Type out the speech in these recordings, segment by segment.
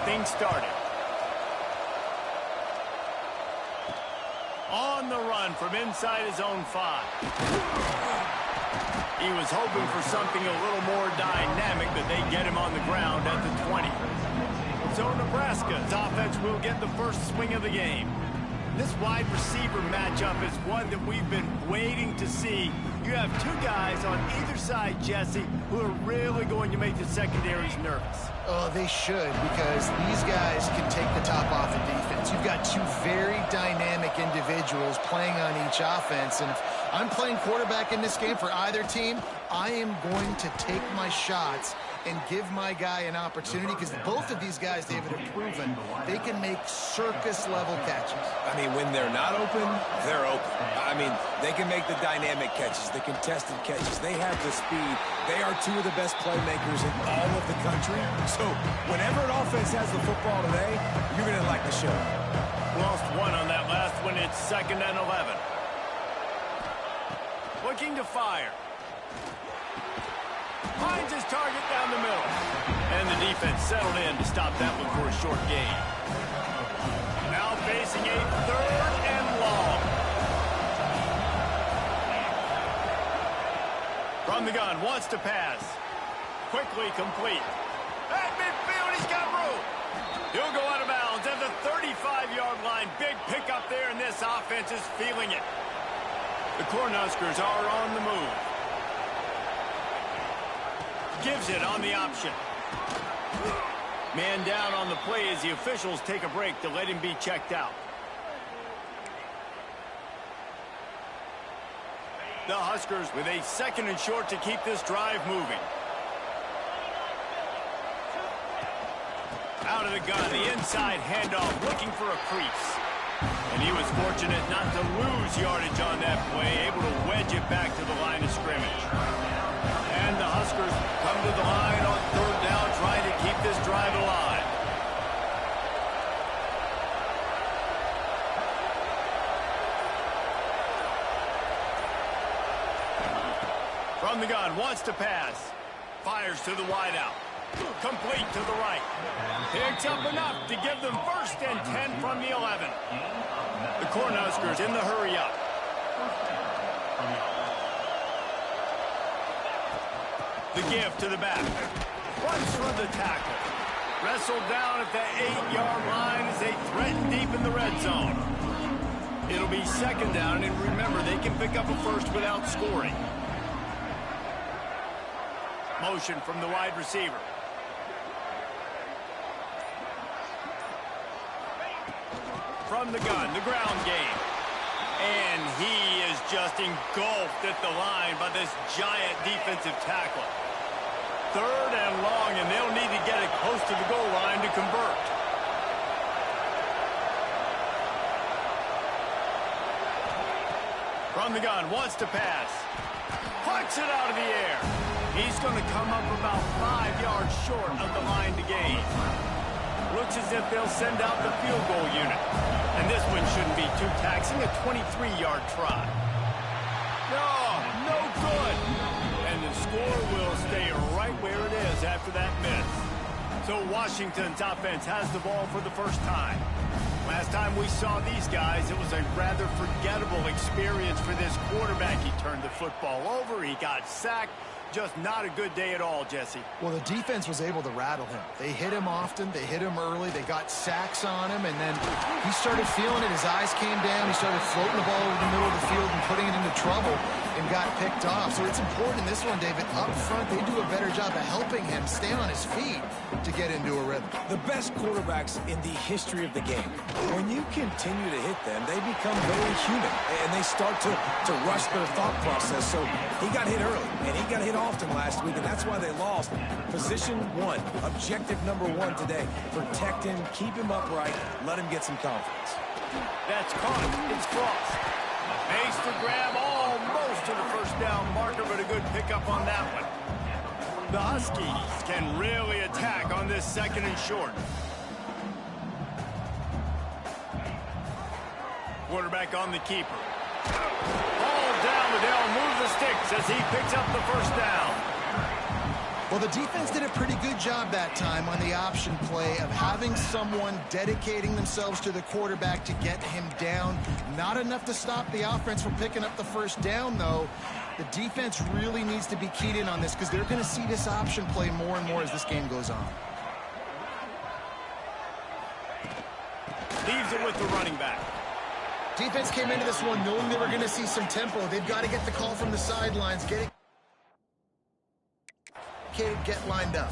things started. On the run from inside his own 5. He was hoping for something a little more dynamic, but they get him on the ground at the 20. So Nebraska's offense will get the first swing of the game. This wide receiver matchup is one that we've been waiting to see. You have two guys on either side, Jesse, who are really going to make the secondaries nervous. Oh, they should, because these guys can take the top off the defense. You've got two very dynamic individuals playing on each offense, and if I'm playing quarterback in this game for either team, I am going to take my shots and give my guy an opportunity, because both of these guys, David, have proven they can make circus-level catches. I mean, when they're not open, they're open. I mean, they can make the dynamic catches, the contested catches. They have the speed. They are two of the best playmakers in all of the country. So whenever an offense has the football today, you're going to like the show. Lost one on that last one. It's 2nd and 11. Looking to fire. Finds his target down the middle. And the defense settled in to stop that one for a short gain. Now facing a 3rd and long. From the gun, wants to pass. Quickly complete. At midfield, he's got room. He'll go out of bounds at the 35-yard line. Big pickup there, and this offense is feeling it. The Cornhuskers are on the move. Gives it on the option. Man down on the play as the officials take a break to let him be checked out. The Huskers with a 2nd and short to keep this drive moving. Out of the gun, the inside handoff, looking for a crease. And he was fortunate not to lose yardage on that play, able to wedge it back to the line of scrimmage. And the Huskers come to the line on 3rd down, trying to keep this drive alive. From the gun, wants to pass. Fires to the wideout. Complete to the right. Picks up enough to give them 1st and 10 from the 11. The Cornhuskers in the hurry up. The give to the back. Runs through the tackle. Wrestled down at the 8-yard line as they threaten deep in the red zone. It'll be 2nd down, and remember, they can pick up a first without scoring. Motion from the wide receiver. From the gun, the ground game. And he is just engulfed at the line by this giant defensive tackle. 3rd and long, and they'll need to get it close to the goal line to convert. From the gun, wants to pass. Plucks it out of the air. He's going to come up about 5 yards short of the line to gain. Looks as if they'll send out the field goal unit. And this one shouldn't be too taxing, a 23-yard try. No good. And the score will stay right where it is after that miss. So Washington's offense has the ball for the first time. Last time we saw these guys, it was a rather forgettable experience for this quarterback. He turned the football over, he got sacked. Just not a good day at all, Jesse. Well, the defense was able to rattle him. They hit him often. They hit him early. They got sacks on him, and then he started feeling it. His eyes came down. He started floating the ball over the middle of the field and putting it into trouble and got picked off. So it's important in this one, David. Up front, they do a better job of helping him stay on his feet to get into a rhythm. The best quarterbacks in the history of the game, when you continue to hit them, they become very human, and they start to rush their thought process. So he got hit early, and he got hit often last week, and that's why they lost. Position 1, objective number 1 today. Protect him, keep him upright, let him get some confidence. That's caught. It's crossed. Makes the grab almost to the 1st down marker, but a good pickup on that one. The Huskies can really attack on this 2nd and short. Quarterback on the keeper. Ball down, but they'll move the sticks as he picks up the 1st down. Well, the defense did a pretty good job that time on the option play of having someone dedicating themselves to the quarterback to get him down. Not enough to stop the offense from picking up the first down, though. The defense really needs to be keyed in on this because they're going to see this option play more and more as this game goes on. Leaves it with the running back. Defense came into this one knowing they were going to see some tempo. They've got to get the call from the sidelines, get lined up.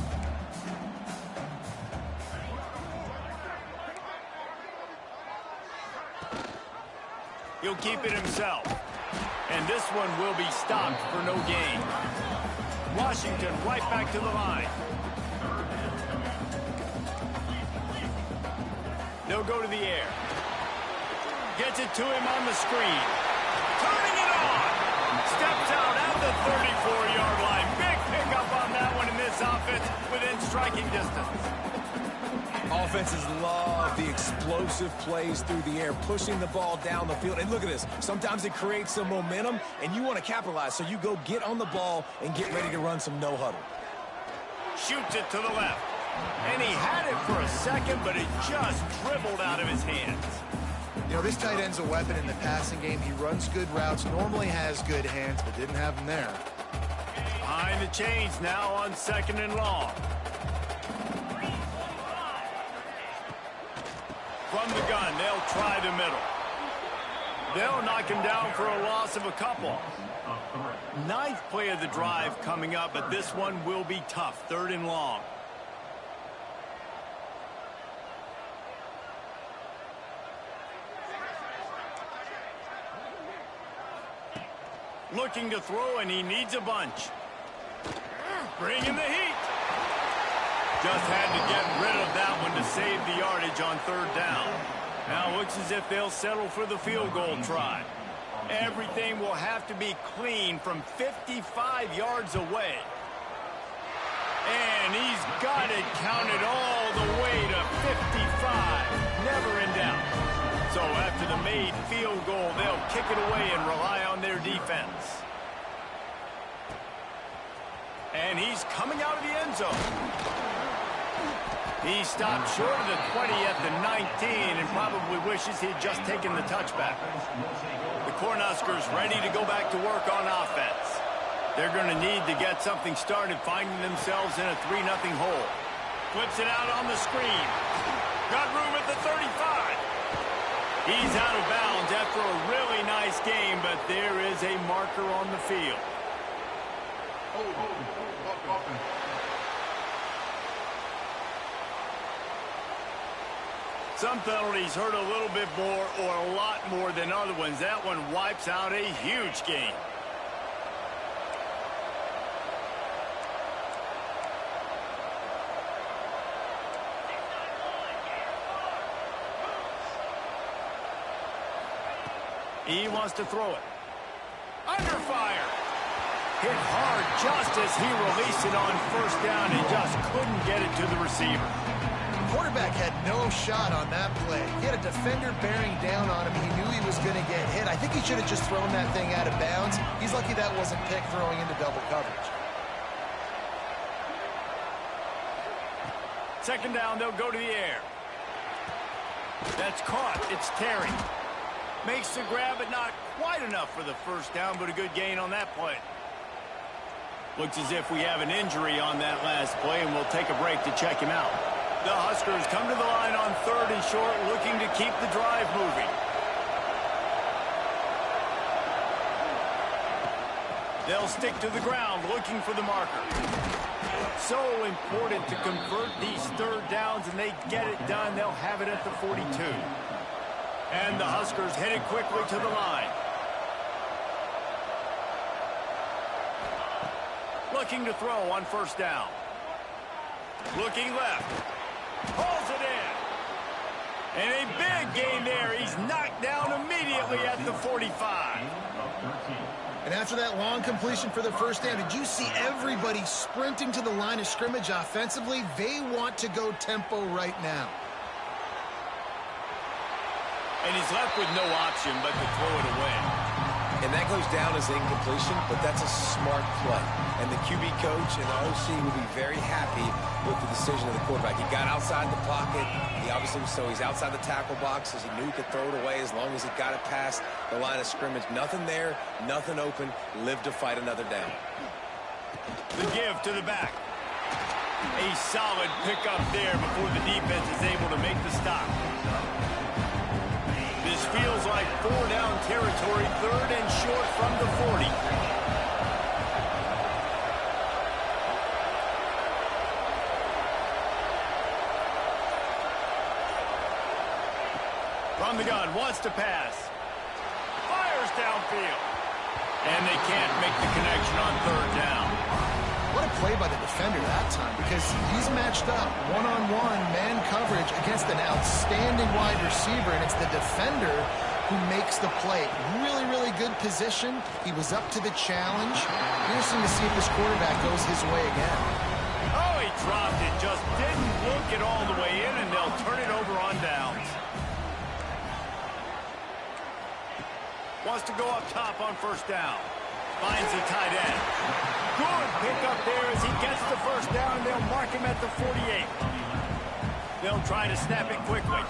He'll keep it himself. And this one will be stopped for no gain. Washington right back to the line. They'll go to the air. Gets it to him on the screen. Turning it on. Steps out at the 34-yard line. Big pickup on that one in this offense within striking distance. Offenses love the explosive plays through the air, pushing the ball down the field. And look at this. Sometimes it creates some momentum, and you want to capitalize. So you go get on the ball and get ready to run some no-huddle. Shoots it to the left. And he had it for a second, but it just dribbled out of his hands. You know, this tight end's a weapon in the passing game. He runs good routes, normally has good hands, but didn't have them there. Behind the chains now on 2nd and long. From the gun, they'll try the middle. They'll knock him down for a loss of a couple. 9th play of the drive coming up, but this one will be tough. 3rd and long. Looking to throw, and he needs a bunch. Bringing the heat. Just had to get rid of that one to save the yardage on 3rd down. Now looks as if they'll settle for the field goal try. Everything will have to be clean from 55 yards away. And he's got it counted all the way to 55. Never in doubt. So after the made field goal, they'll kick it away and rely on their defense. And he's coming out of the end zone. He stopped short of the 20 at the 19 and probably wishes he'd just taken the touchback. The Cornhuskers ready to go back to work on offense. They're going to need to get something started, finding themselves in a 3-0 hole. Flips it out on the screen. Got room at the 35. He's out of bounds after a really nice game, but there is a marker on the field. Some penalties hurt a little bit more or a lot more than other ones. That one wipes out a huge game. He wants to throw it. Under fire. Hit hard just as he released it on 1st down and just couldn't get it to the receiver. The quarterback had no shot on that play. He had a defender bearing down on him. He knew he was going to get hit. I think he should have just thrown that thing out of bounds. He's lucky that wasn't picked throwing into double coverage. 2nd down, they'll go to the air. That's caught. It's Terry. Makes the grab, but not quite enough for the 1st down, but a good gain on that play. Looks as if we have an injury on that last play, and we'll take a break to check him out. The Huskers come to the line on 3rd and short, looking to keep the drive moving. They'll stick to the ground, looking for the marker. So important to convert these 3rd downs, and they get it done. They'll have it at the 42. And the Huskers headed quickly to the line. Looking to throw on 1st down. Looking left. Pulls it in. And a big gain there. He's knocked down immediately at the 45. And after that long completion for the 1st down, did you see everybody sprinting to the line of scrimmage offensively? They want to go tempo right now. And he's left with no option but to throw it away. And that goes down as incompletion, but that's a smart play. And the QB coach and the OC will be very happy with the decision of the quarterback. He got outside the pocket. He's outside the tackle box as he knew he could throw it away as long as he got it past the line of scrimmage. Nothing there, nothing open. Live to fight another down. The give to the back. A solid pickup there before the defense is able to make the stop. This feels like 4-down territory, 3rd and short from the 40. From the gun, wants to pass. Fires downfield. And they can't make the connection on 3rd down. What a play by the defender that time, because he's matched up one-on-one man coverage against an outstanding wide receiver, and it's the defender who makes the play. Really, really good position. He was up to the challenge. Interesting to see if this quarterback goes his way again. Oh, he dropped it. Just didn't look it all the way in, and they'll turn it over on downs. Wants to go up top on 1st down. Finds the tight end. Good pickup there as he gets the 1st down. They'll mark him at the 48. They'll try to snap it quickly.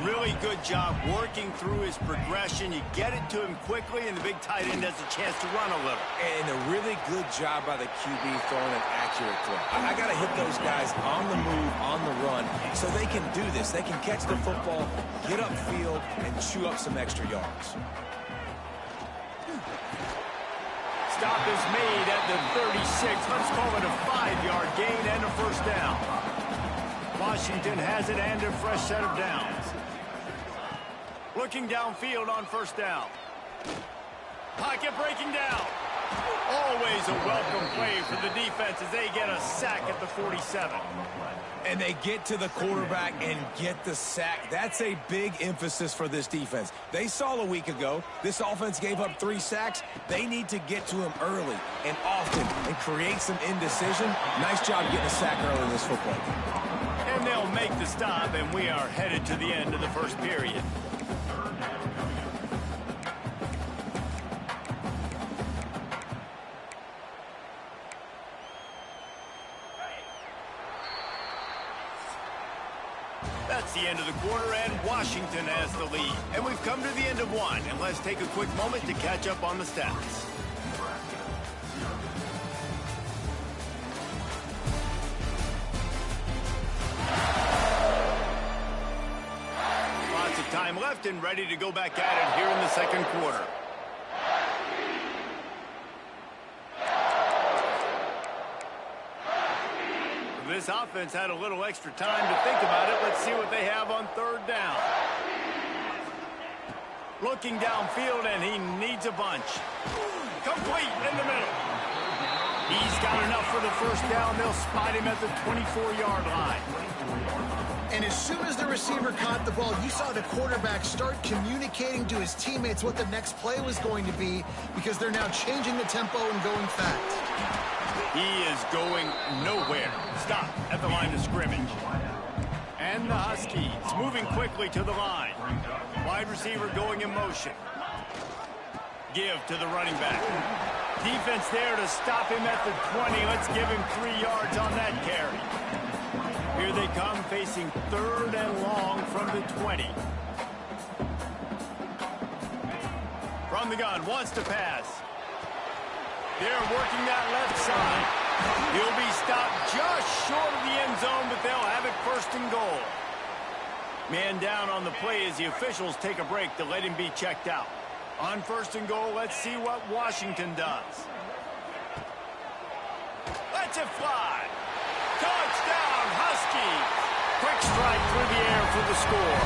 Really good job working through his progression. You get it to him quickly, and the big tight end has a chance to run a little. And a really good job by the QB throwing an accurate throw. I got to hit those guys on the move, on the run, so they can do this. They can catch the football, get upfield, and chew up some extra yards. Stop is made at the 36. Let's call it a 5-yard gain and a 1st down. Washington has it and a fresh set of downs. Looking downfield on 1st down. Pocket breaking down. Always a welcome play for the defense as they get a sack at the 47. And they get to the quarterback and get the sack. That's a big emphasis for this defense. They saw a week ago, this offense gave up 3 sacks. They need to get to him early and often and create some indecision. Nice job getting a sack early in this football game. And they'll make the stop, and we are headed to the end of the 1st period. That's the end of the quarter, and Washington has the lead. And we've come to the end of 1, and let's take a quick moment to catch up on the stats. Lots of time left and ready to go back at it here in the 2nd quarter. This offense had a little extra time to think about it. Let's see what they have on 3rd down. Looking downfield, and he needs a bunch. Complete in the middle. He's got enough for the 1st down. They'll spot him at the 24-yard line. And as soon as the receiver caught the ball, you saw the quarterback start communicating to his teammates what the next play was going to be, because they're now changing the tempo and going fast. He is going nowhere. Stop at the line of scrimmage. And the Huskies moving quickly to the line. Wide receiver going in motion. Give to the running back. Defense there to stop him at the 20. Let's give him 3 yards on that carry. Here they come, facing 3rd and long from the 20. From the gun, wants to pass. They're working that left side. He'll be stopped just short of the end zone, but they'll have it 1st and goal. Man down on the play as the officials take a break to let him be checked out. On 1st and goal, let's see what Washington does. Lets it fly. Touchdown, Huskies. Quick strike through the air for the score.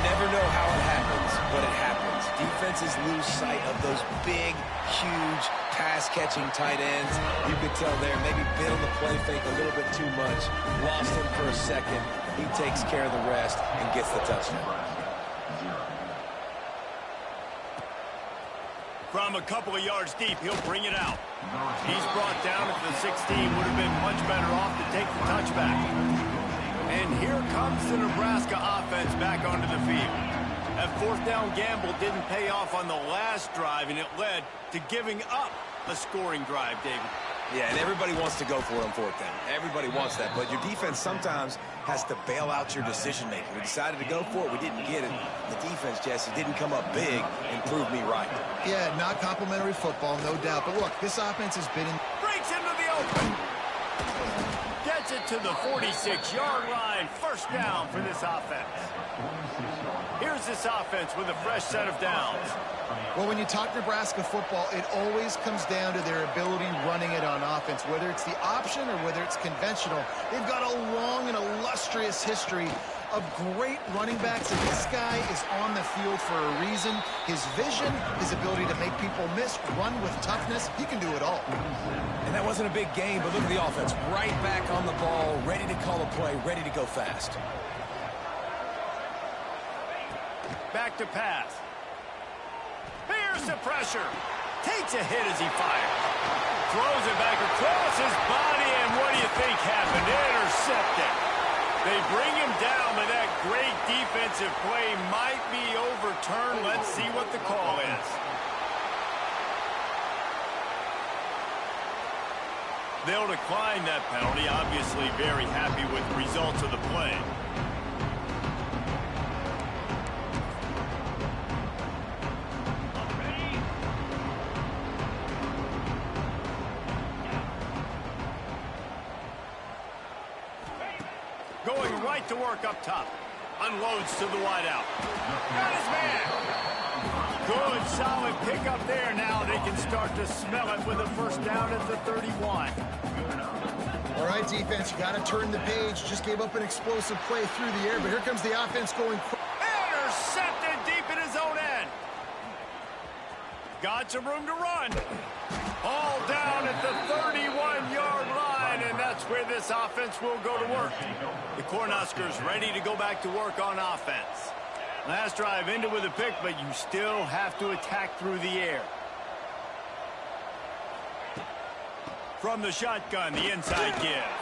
Never know how it happens, but it happens. Defenses lose sight of those big, huge, pass-catching tight ends. You could tell there, maybe bit on the play fake a little bit too much. Lost him for a second. He takes care of the rest and gets the touchdown. From a couple of yards deep, he'll bring it out. He's brought down at the 16. Would have been much better off to take the touchback. And here comes the Nebraska offense back onto the field. That fourth down gamble didn't pay off on the last drive, and it led to giving up a scoring drive, David. Yeah, and everybody wants to go for it on fourth down. Everybody wants that, but your defense sometimes has to bail out your decision-making. We decided to go for it. We didn't get it. The defense, Jesse, didn't come up big and prove me right. Yeah, not complimentary football, no doubt. But look, this offense has been in... Breaks into the open. Gets it to the 46-yard line. First down for this offense. Here's this offense with a fresh set of downs. Well, when you talk Nebraska football, it always comes down to their ability running it on offense, whether it's the option or whether it's conventional. They've got a long and illustrious history of great running backs, and this guy is on the field for a reason. His vision, his ability to make people miss, run with toughness, he can do it all. And that wasn't a big game, but look at the offense. Right back on the ball, ready to call a play, ready to go fast. Back to pass. Here's the pressure. Takes a hit as he fires. Throws it back across his body, and what do you think happened? Intercepted. They bring him down, but that great defensive play might be overturned. Let's see what the call is. They'll decline that penalty. Obviously very happy with the results of the play. Going right to work up top. Unloads to the wideout. Got his man. Good, solid pickup there. Now they can start to smell it with a first down at the 31. All right, defense, you got to turn the page. Just gave up an explosive play through the air, but here comes the offense going. Intercepted deep in his own end. Got some room to run. All down at the 31-yard line, and that's where this offense will go to work. The Cornhuskers ready to go back to work on offense. Last drive ended with a pick, but you still have to attack through the air. From the shotgun, the inside give.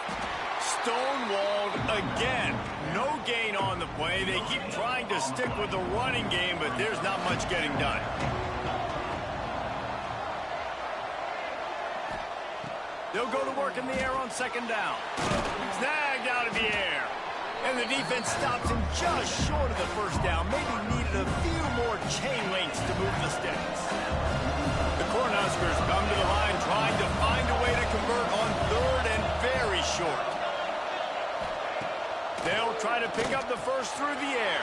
Stonewalled again. No gain on the play. They keep trying to stick with the running game, but there's not much getting done. They'll go to work in the air on second down. Snagged out of the air. And the defense stops him just short of the first down. Maybe needed a few more chain links to move the sticks. The Cornhuskers come to the line trying to find a way to convert on third and very short. They'll try to pick up the first through the air.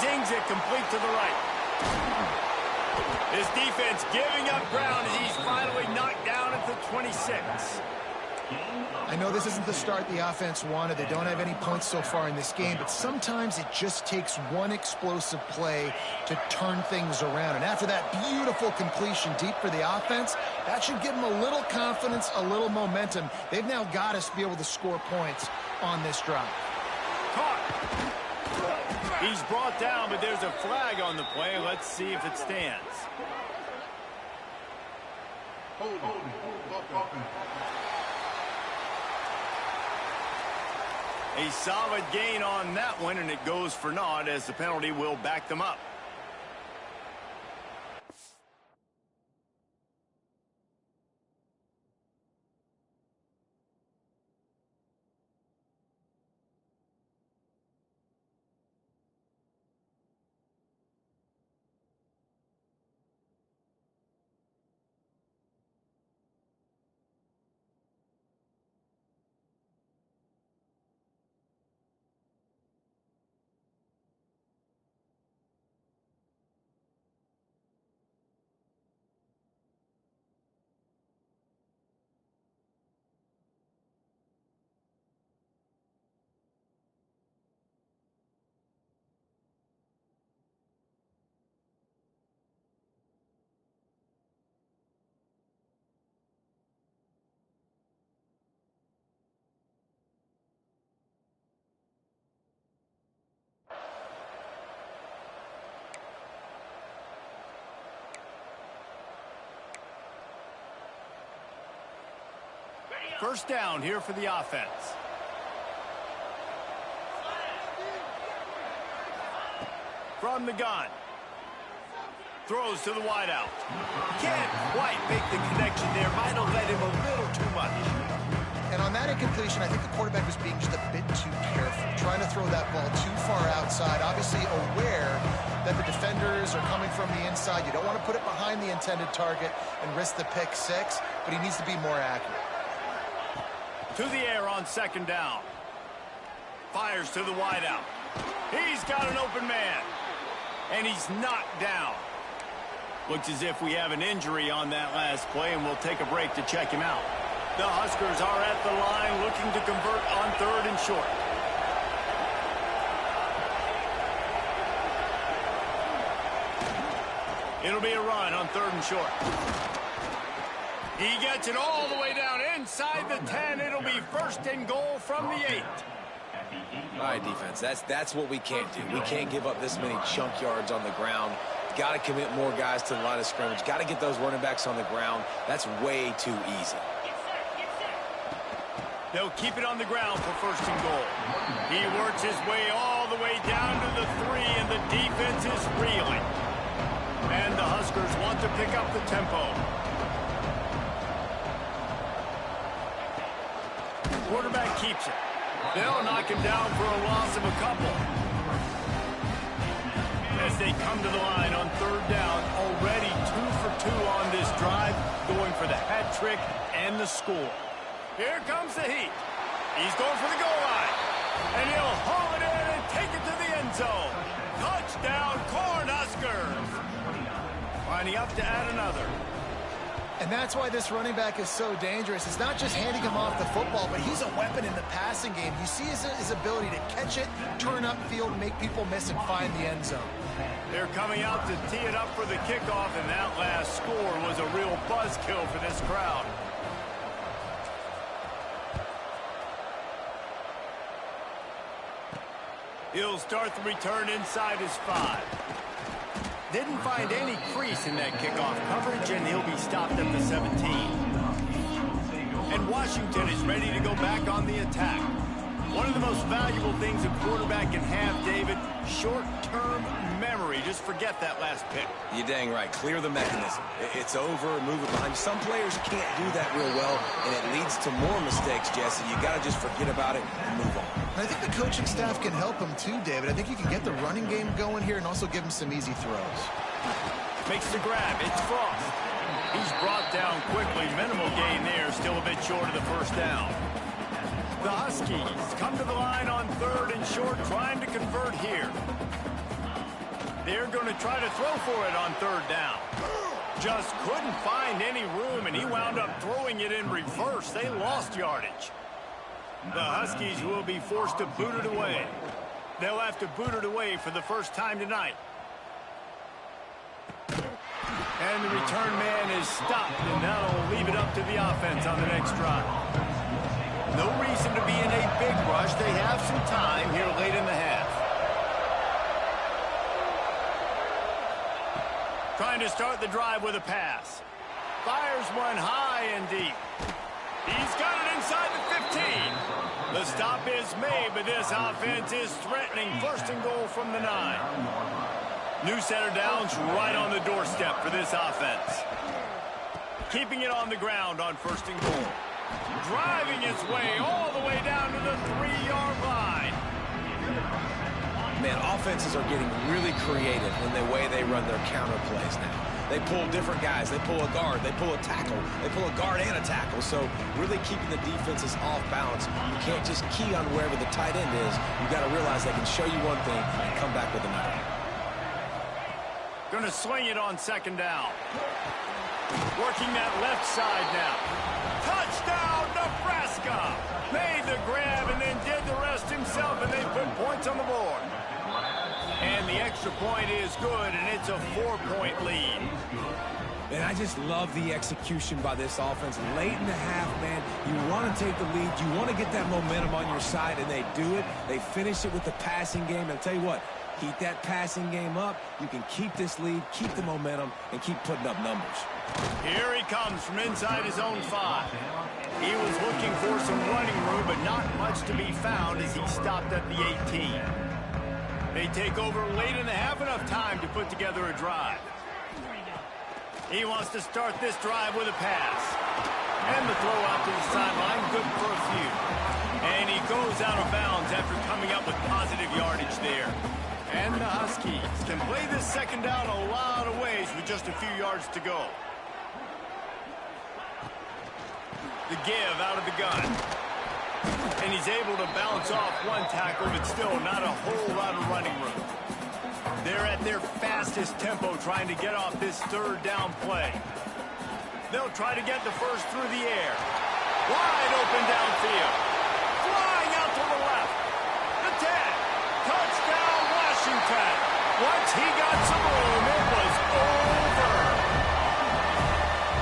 Zings it complete to the right. His defense giving up ground as he's finally knocked down at the 26. I know this isn't the start the offense wanted. They don't have any points so far in this game, but sometimes it just takes one explosive play to turn things around. And after that beautiful completion deep for the offense, that should give them a little confidence, a little momentum. They've now got us to be able to score points on this drive. Caught. He's brought down, but there's a flag on the play. Let's see if it stands. A solid gain on that one, and it goes for naught as the penalty will back them up. First down here for the offense. from the gun. Throws to the wideout. Can't quite make the connection there. Might have led him a little too much. And on that incompletion, I think the quarterback was being just a bit too careful, trying to throw that ball too far outside, obviously aware that the defenders are coming from the inside. You don't want to put it behind the intended target and risk the pick six, but he needs to be more accurate. To the air on second down. Fires to the wideout. He's got an open man. And he's knocked down. Looks as if we have an injury on that last play, and we'll take a break to check him out. The Huskers are at the line looking to convert on third and short. It'll be a run on third and short. He gets it all the way down inside the 10. It'll be first and goal from the 8. All right, defense, that's what we can't do. We can't give up this many chunk yards on the ground. Got to commit more guys to the line of scrimmage. Got to get those running backs on the ground. That's way too easy. They'll keep it on the ground for first and goal. He works his way all the way down to the 3, and the defense is reeling. And the Huskers want to pick up the tempo. Quarterback keeps it. They'll knock him down for a loss of a couple. As they come to the line on third down, already 2 for 2 on this drive, going for the hat trick and the score. Here comes the heat. He's going for the goal line. And he'll haul it in and take it to the end zone. Touchdown, Cornhuskers. Lining up to add another. And that's why this running back is so dangerous. It's not just handing him off the football, but he's a weapon in the passing game. You see his ability to catch it, turn upfield, make people miss, and find the end zone. They're coming out to tee it up for the kickoff, and that last score was a real buzzkill for this crowd. He'll start the return inside his 5. Didn't find any crease in that kickoff coverage, and he'll be stopped at the 17. And Washington is ready to go back on the attack. One of the most valuable things a quarterback can have, David, short-term memory. Just forget that last pick. You're dang right. Clear the mechanism. It's over, move it behind. Some players can't do that real well, and it leads to more mistakes, Jesse. You got to just forget about it and move on. And I think the coaching staff can help him too, David. I think you can get the running game going here and also give him some easy throws. Makes the grab. It's Frost. He's brought down quickly. Minimal gain there. Still a bit short of the first down. The Huskies come to the line on third and short, trying to convert here. They're going to try to throw for it on third down. Just couldn't find any room, and he wound up throwing it in reverse. They lost yardage. The Huskies will be forced to boot it away. They'll have to boot it away for the first time tonight. And the return man is stopped, and that'll leave it up to the offense on the next drive. No reason to be in a big rush. They have some time here late in the half. Trying to start the drive with a pass. Fires one high and deep. He's got it inside the 15. The stop is made, but this offense is threatening first and goal from the 9. New set of downs right on the doorstep for this offense. Keeping it on the ground on first and goal. Driving its way all the way down to the 3-yard line. Man, offenses are getting really creative in the way they run their counter plays now. They pull different guys. They pull a guard. They pull a tackle. They pull a guard and a tackle. So really keeping the defenses off balance. You can't just key on wherever the tight end is. You got to realize they can show you one thing and come back with another. Going to swing it on second down. Working that left side now. Touchdown, Nebraska! Made the grab and then did the rest himself, and they put points on the board. And the extra point is good, and it's a 4-point lead. And I just love the execution by this offense. Late in the half, man, you want to take the lead. You want to get that momentum on your side, and they do it. They finish it with the passing game. And I'll tell you what, keep that passing game up. You can keep this lead, keep the momentum, and keep putting up numbers. Here he comes from inside his own 5. He was looking for some running room, but not much to be found as he stopped at the 18. They take over late in the half, enough time to put together a drive. He wants to start this drive with a pass. And the throw out to the sideline, good for a few. And he goes out of bounds after coming up with positive yardage there. And the Huskies can play this second down a lot of ways with just a few yards to go. The give out of the gun. And he's able to bounce off one tackle, but still not a whole lot of running room. They're at their fastest tempo trying to get off this third down play. They'll try to get the first through the air. Wide open downfield. Flying out to the left. The 10. Touchdown, Washington. Once he got some room, it was over.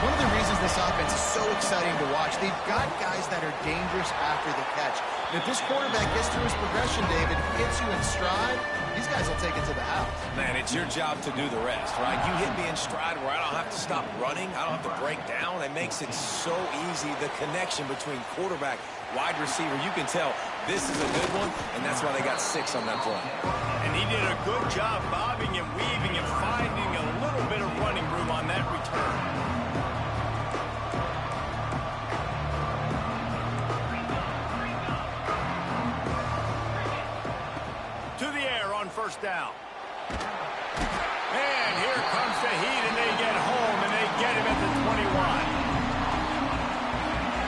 One of the reasons this offense is so exciting to watch, they've got guys that are dangerous after the catch. And if this quarterback gets through his progression, David, hits you in stride, these guys will take it to the house. Man, it's your job to do the rest, right? You hit me in stride where I don't have to stop running. I don't have to break down. It makes it so easy. The connection between quarterback, wide receiver, you can tell this is a good one, and that's why they got 6 on that play. And he did a good job bobbing and weaving and finding a little bit of running room on that return. To the air on first down. And here comes the heat, and they get home, and they get him at the 21.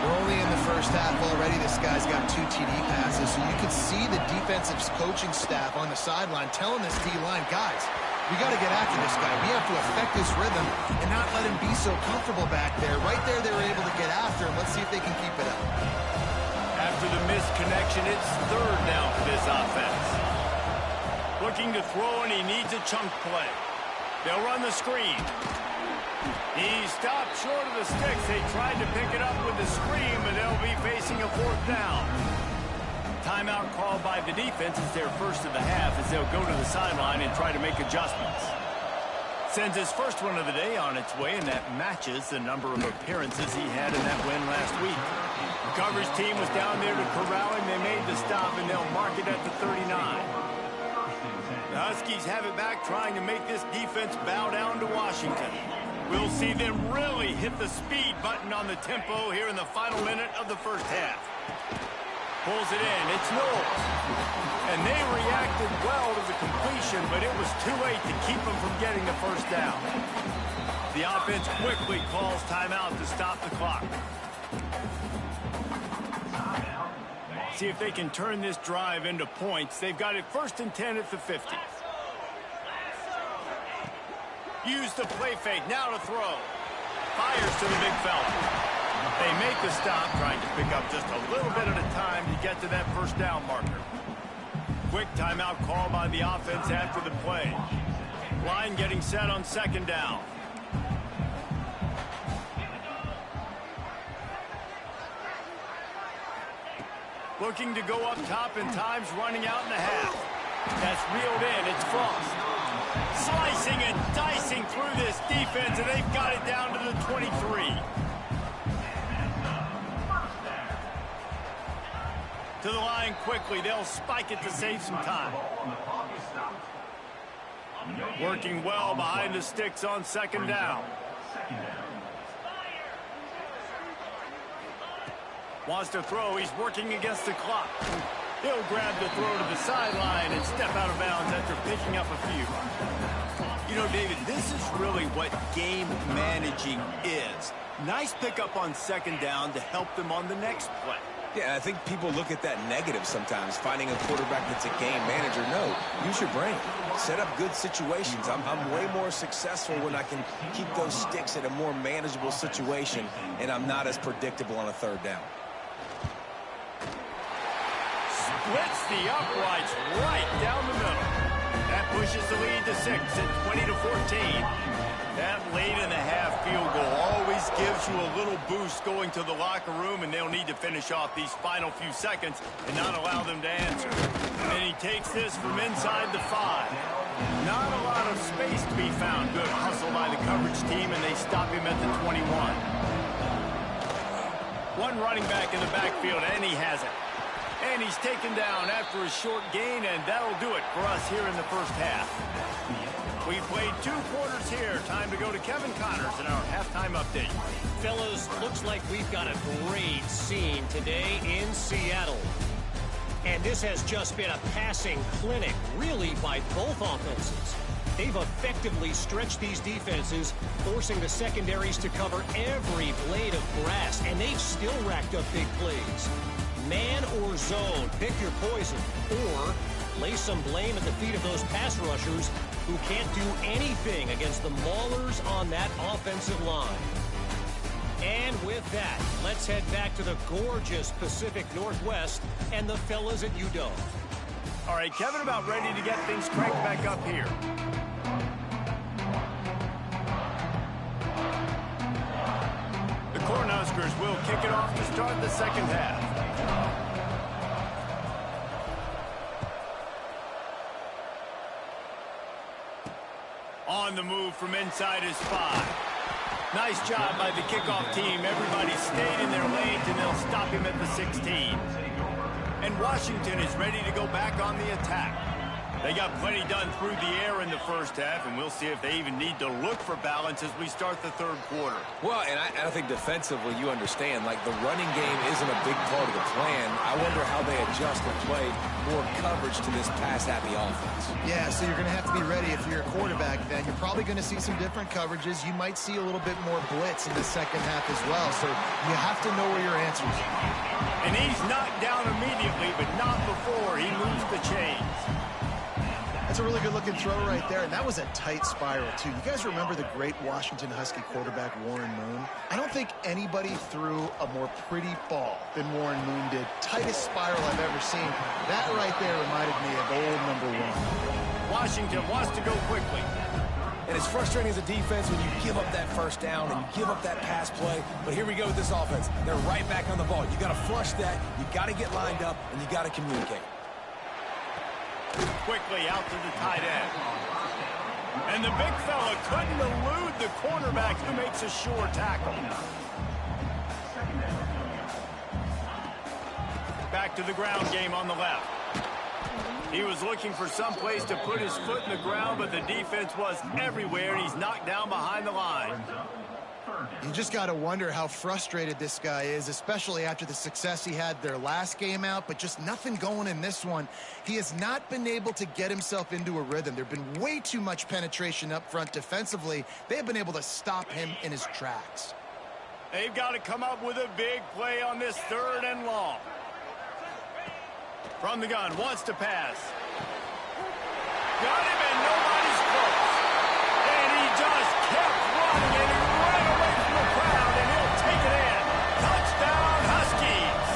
We're only in the first half already. This guy's got 2 TD passes, so you can see the defensive coaching staff on the sideline telling this D-line, guys, we got to get after this guy. We have to affect his rhythm and not let him be so comfortable back there. Right there, they were able to get after him. Let's see if they can keep it up. After the missed connection, it's third down for this offense. Looking to throw, and he needs a chunk play. They'll run the screen. He stopped short of the sticks. They tried to pick it up with the screen, but they'll be facing a fourth down. Timeout called by the defense is their first of the half as they'll go to the sideline and try to make adjustments. Sends his first one of the day on its way, and that matches the number of appearances he had in that win last week. The coverage team was down there to corral him. They made the stop, and they'll mark it at the 39. The Huskies have it back, trying to make this defense bow down to Washington. We'll see them really hit the speed button on the tempo here in the final minute of the first half. Pulls it in. It's Knowles. And they reacted well to the completion, but it was too late to keep them from getting the first down. The offense quickly calls timeout to stop the clock. See if they can turn this drive into points. They've got it 1st and 10 at the 50. Use the play fake. Now to throw. Fires to the big fella. They make the stop, trying to pick up just a little bit at a time to get to that first down marker. Quick timeout call by the offense after the play. Line getting set on second down. Looking to go up top, and time's running out in the half. That's reeled in. It's Frost. Slicing and dicing through this defense, and they've got it down to the 23. To the line quickly. They'll spike it to save some time. Working well behind the sticks on second down. Wants to throw. He's working against the clock. He'll grab the throw to the sideline and step out of bounds after picking up a few. You know, David, this is really what game managing is. Nice pickup on second down to help them on the next play. Yeah, I think people look at that negative sometimes, finding a quarterback that's a game manager. No, use your brain. Set up good situations. I'm way more successful when I can keep those sticks at a more manageable situation, and I'm not as predictable on a third down. Splits the uprights right down the middle. That pushes the lead to 6 at 20-14. That late in the half field goal always gives you a little boost going to the locker room, and they'll need to finish off these final few seconds and not allow them to answer. And he takes this from inside the 5. Not a lot of space to be found. Good hustle by the coverage team, and they stop him at the 21. One running back in the backfield, and he has it. And he's taken down after a short gain, and that'll do it for us here in the first half. We played 2 quarters here. Time to go to Kevin Connors in our halftime update. Fellas, looks like we've got a great scene today in Seattle. And this has just been a passing clinic, really, by both offenses. They've effectively stretched these defenses, forcing the secondaries to cover every blade of grass, and they've still racked up big plays. Man or zone, pick your poison, or lay some blame at the feet of those pass rushers who can't do anything against the maulers on that offensive line. And with that, let's head back to the gorgeous Pacific Northwest and the fellas at UW. All right, Kevin, about ready to get things cranked back up here. The Cornhuskers will kick it off to start the second half. On the move from inside his 5. Nice job by the kickoff team. Everybody stayed in their lanes, and they'll stop him at the 16. And Washington is ready to go back on the attack. They got plenty done through the air in the first half, and we'll see if they even need to look for balance as we start the third quarter. Well, and I think defensively you understand, like, the running game isn't a big part of the plan. I wonder how they adjust and play more coverage to this pass-happy offense. Yeah, so you're going to have to be ready if you're a quarterback then. You're probably going to see some different coverages. You might see a little bit more blitz in the second half as well, so you have to know where your answers are. And he's knocked down immediately, but not before he moves the chains. That's a really good-looking throw right there, and that was a tight spiral, too. You guys remember the great Washington Husky quarterback Warren Moon? I don't think anybody threw a more pretty ball than Warren Moon did. Tightest spiral I've ever seen. That right there reminded me of old #1. Washington wants to go quickly. And it's frustrating as a defense when you give up that first down and you give up that pass play. But here we go with this offense. They're right back on the ball. You got to flush that. You got to get lined up, and you got to communicate. Quickly out to the tight end. And the big fella couldn't elude the cornerback who makes a sure tackle. Back to the ground game on the left. He was looking for some place to put his foot in the ground, but the defense was everywhere, and he's knocked down behind the line. You just got to wonder how frustrated this guy is, especially after the success he had their last game out, but just nothing going in this one. He has not been able to get himself into a rhythm. There have been way too much penetration up front defensively. They have been able to stop him in his tracks. They've got to come up with a big play on this 3rd and long. From the gun, wants to pass. Got him, and nobody's close. And he just kept running, and he ran away from the crowd, and he'll take it in. Touchdown, Huskies.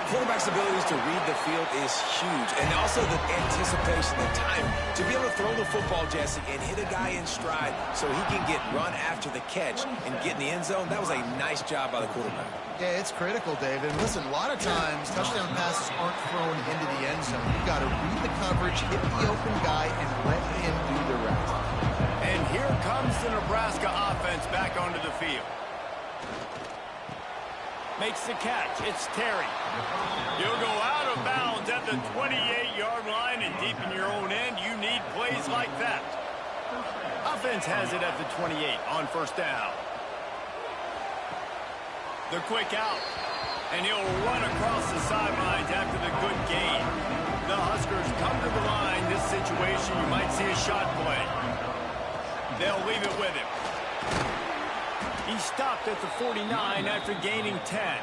Quarterback's abilities to read the field is huge, and also the anticipation, the time to be able to throw the football, Jesse, and hit a guy in stride so he can get run after the catch and get in the end zone. That was a nice job by the quarterback. Yeah, it's critical, David. And listen, a lot of times touchdown passes aren't thrown into the end zone. You've got to read the coverage, hit the open guy, and let him do the rest. And here comes the Nebraska offense back onto the field. Makes the catch. It's Terry. You'll go out of bounds at the 28-yard line, and deep in your own end, you need plays like that. Offense has it at the 28 on 1st down. The quick out, and he'll run across the sidelines after the good gain. The Huskers come to the line. This situation, you might see a shot play. They'll leave it with him. He stopped at the 49 after gaining 10.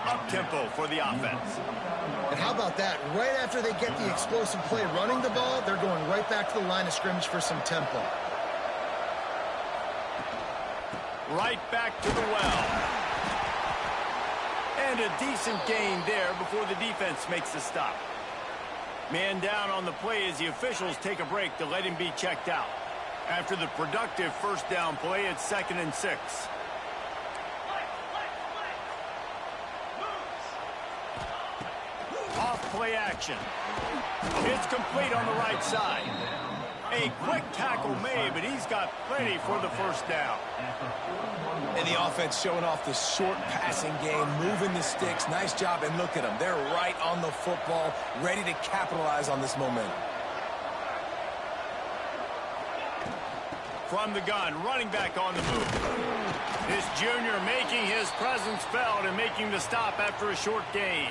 Up-tempo for the offense. And how about that? Right after they get the explosive play running the ball, they're going right back to the line of scrimmage for some tempo. Right back to the well. And a decent gain there before the defense makes the stop. Man down on the play as the officials take a break to let him be checked out. After the productive 1st down play, it's 2nd and 6. Off play action. It's complete on the right side. A quick tackle made, but he's got plenty for the first down. And the offense showing off the short passing game, moving the sticks. Nice job, and look at them. They're right on the football, ready to capitalize on this momentum. From the gun, running back on the move. This junior making his presence felt and making the stop after a short gain.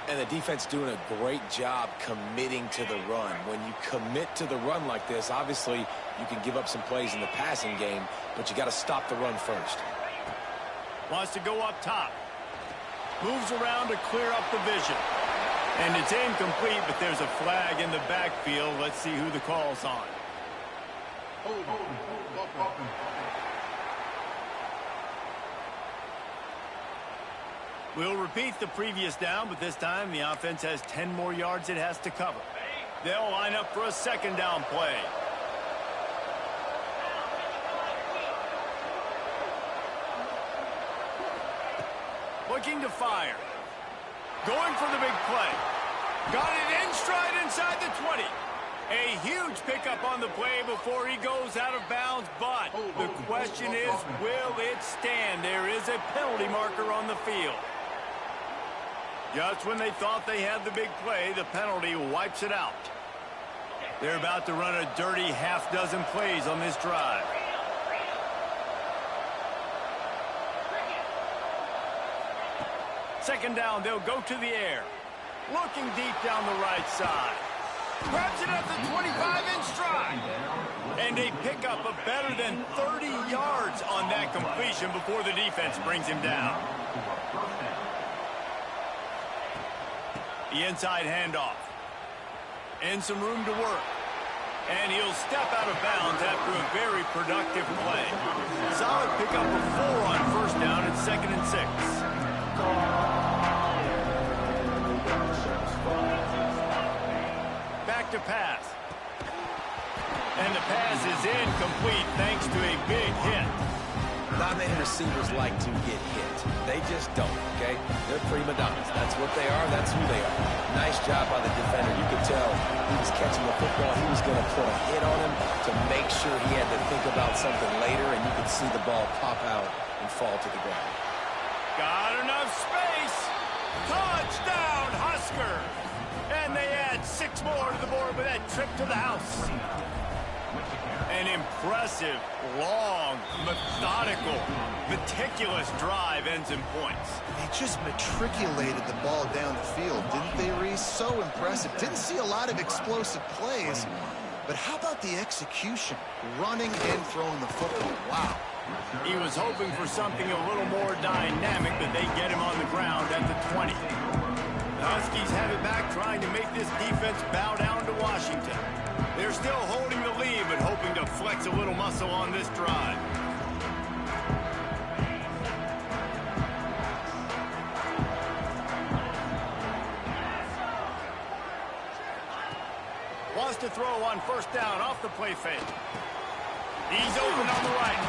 And the defense doing a great job committing to the run. When you commit to the run like this, obviously you can give up some plays in the passing game, but you got to stop the run first. Wants to go up top. Moves around to clear up the vision. And it's incomplete, but there's a flag in the backfield. Let's see who the call's on. We'll repeat the previous down, but this time the offense has 10 more yards it has to cover. They'll line up for a second down play. Looking to fire. Going for the big play. Got it in stride inside the 20. A huge pickup on the play before he goes out of bounds, but the question is, will it stand? There is a penalty marker on the field. Just when they thought they had the big play, the penalty wipes it out. They're about to run a dirty half-dozen plays on this drive. Second down, they'll go to the air. Looking deep down the right side. Grabs it at the 25 in stride. And a pickup of better than 30 yards on that completion before the defense brings him down. The inside handoff. And some room to work. And he'll step out of bounds after a very productive play. Solid pickup of 4 on first down and 2nd and 6. Back to pass. And the pass is incomplete thanks to a big hit. Not many receivers like to get hit. They just don't, okay? They're prima donnas. That's what they are. That's who they are. Nice job by the defender. You could tell he was catching the football. He was going to put a hit on him to make sure he had to think about something later, and you could see the ball pop out and fall to the ground. Got enough space. Touchdown, Huskers. And they add 6 more to the board with that trip to the house. An impressive, long, methodical, meticulous drive ends in points. They just matriculated the ball down the field, didn't they, Reese? So impressive. Didn't see a lot of explosive plays, but how about the execution? Running and throwing the football. Wow. He was hoping for something a little more dynamic, but they get him on the ground at the 20. The Huskies have it back, trying to make this defense bow down to Washington. They're still holding the lead, but hoping to flex a little muscle on this drive. Wants to throw on first down off the play fake. He's open on the right.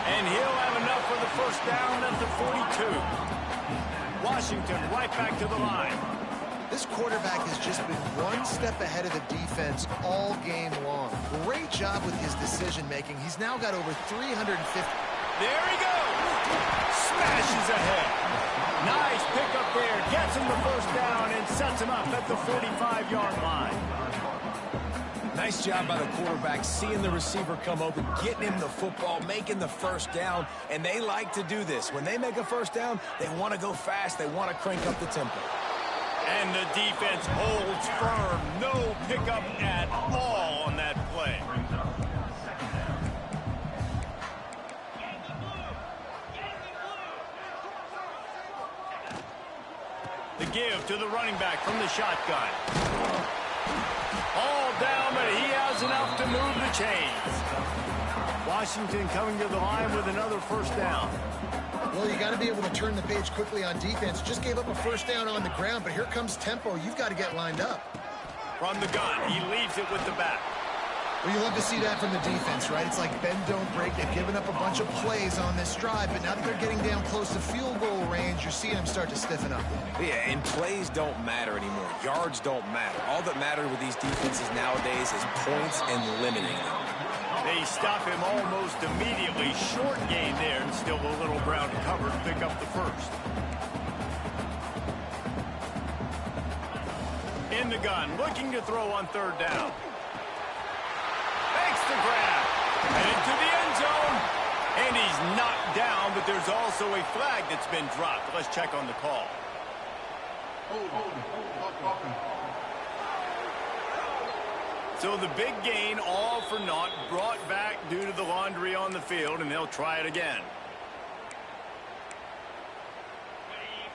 And he'll have enough for the first down at the 42. Washington right back to the line. This quarterback has just been one step ahead of the defense all game long. Great job with his decision-making. He's now got over 350. There he goes. Smashes ahead. Nice pickup there. Gets him the first down and sets him up at the 45-yard line. Nice job by the quarterback, seeing the receiver come open, getting him the football, making the first down, and they like to do this. When they make a first down, they want to go fast. They want to crank up the tempo. And the defense holds firm. No pickup at all on that play. The give to the running back from the shotgun. All down, but he has enough to move the chains. Washington coming to the line with another first down. Well, you got to be able to turn the page quickly on defense. Just gave up a first down on the ground, but here comes tempo. You've got to get lined up. From the gun, he leaves it with the back. Well, you love to see that from the defense, right? It's like bend, don't break. They've given up a bunch of plays on this drive, but now that they're getting down close to field goal range, you're seeing them start to stiffen up. Yeah, and plays don't matter anymore. Yards don't matter. All that matters with these defenses nowadays is points and limiting them. They stop him almost immediately. Short gain there, and still a little ground to cover to pick up the first. In the gun, looking to throw on third down. Makes the grab. And into the end zone. And he's knocked down, but there's also a flag that's been dropped. Let's check on the call. So the big gain, all for naught, brought back due to the laundry on the field, and they'll try it again.